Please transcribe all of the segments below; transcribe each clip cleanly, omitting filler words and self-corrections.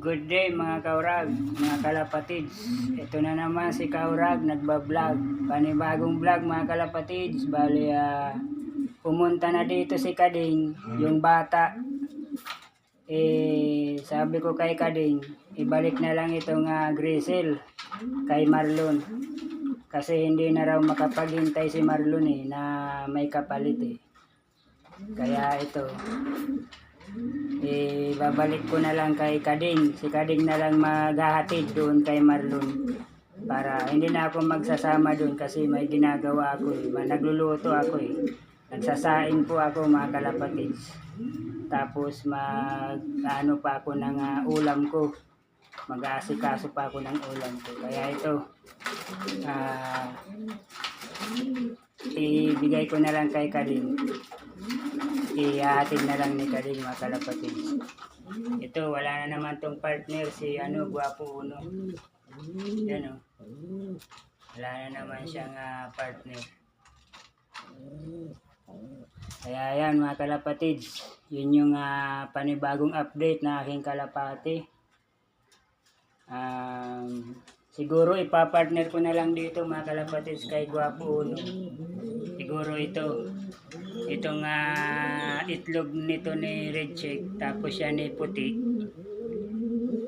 Good day mga kaurag, mga kalapatids. Ito na naman si Kaurag nagbablog. Panibagong vlog mga kalapatids. Bali pumunta na dito si Kading, yung bata. Sabi ko kay Kading, ibalik na lang itong Grisel kay Marlon. Kasi hindi na raw makapaghintay si Marlon na may kapalit Kaya ito, babalik ko na lang kay Kading. Si Kading na lang maghahatid doon kay Marlon. Para hindi na ako magsasama doon kasi may ginagawa ako nagluluto ako Nagsasaing po ako mga kalapatids. Tapos ano pa ako ng ulam ko. Mag-aasikaso pa ako ng ulam ko. Kaya ito, ibigay ko na lang kay Kading. Ihahatid na lang ni Kading mga kalapatids. Ito, wala na naman tong partner si Guwapo Uno. Yan wala na naman siyang partner. Kaya yan mga kalapatids, yun yung panibagong update na aking kalapati. Siguro ipapartner ko na lang dito mga kalapatids kay Guwapo Uno. Siguro itong itlog nito ni Red Check, tapos yan ni Puti.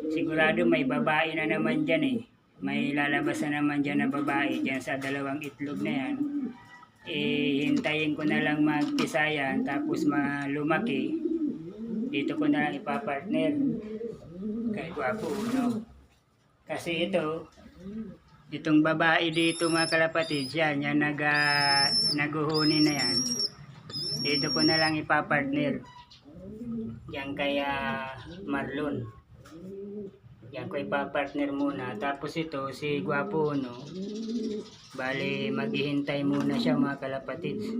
Sigurado may babae na naman dyan May lalabas na naman dyan na babae dyan sa dalawang itlog na yan. Hintayin ko na lang magpisa yan, tapos lumaki. Dito ko na lang ipapartner kay Guwapo Uno. Kasi itong babae dito mga kalapatids, yan naguhuni na yan. Dito ko na lang ipapartner yan kaya Marlon. Yan ko ipapartner muna. Tapos ito si Guwapo Uno, bali maghihintay muna siya mga kalapatids.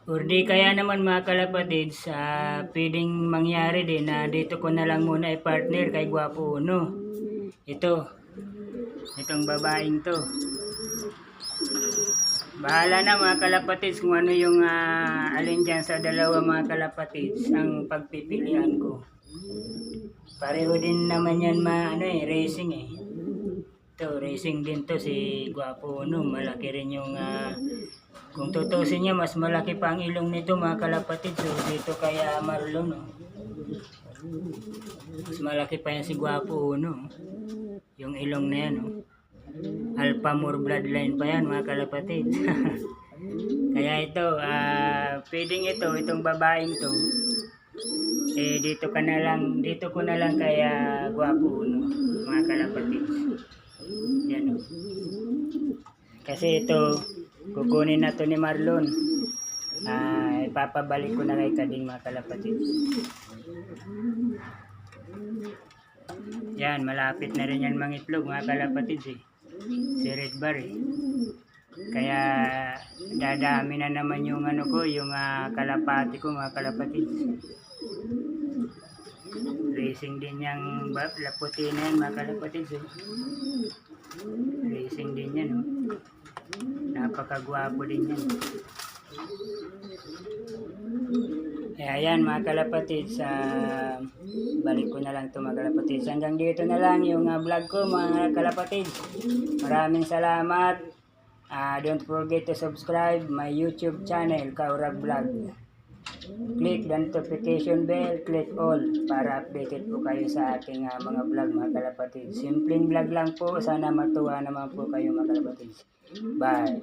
Or di kaya naman mga kalapatids, pwedeng mangyari din na dito ko na lang muna i-partner kay Guwapo Uno. Itong babaeng to. Bahala na mga kalapatids kung ano yung alin dyan sa dalawa mga kalapatids ang pagpipilian ko. Pareho din naman yan racing racing din to si Guwapo Uno. Malaki rin yung kung tutusin niya, mas malaki pa ang ilong nito mga kalapatids. So dito kaya Marlon mas malaki pa yan si Guwapo Uno. Yung ilong na yan Alphamore bloodline pa yan mga kalapatids. Kaya pwedeng itong babaeng to dito ko na lang kaya Guwapo Uno mga kalapatids. Yan kasi kukunin na to ni Marlon. Ipapabalik ko na kay Kading mga kalapatids. Yan, malapit na rin yan mga itlog mga kalapatids si Red Bar Kaya dadami na naman yung yung kalapati ko mga kalapatids. Racing din yung laputi na yan mga kalapatids Racing din yan Napakagwapo din yan. Kaya yan mga kalapatids, balik ko na lang ito mga kalapatids. Hanggang dito na lang yung vlog ko mga kalapatids. Maraming salamat. Don't forget to subscribe my YouTube channel, Kaurag Vlog. Click the notification bell, click all para updated po kayo sa aking mga vlog mga kalapatids. Simpleng vlog lang po. Sana matuwa naman po kayo mga kalapatids. Bye.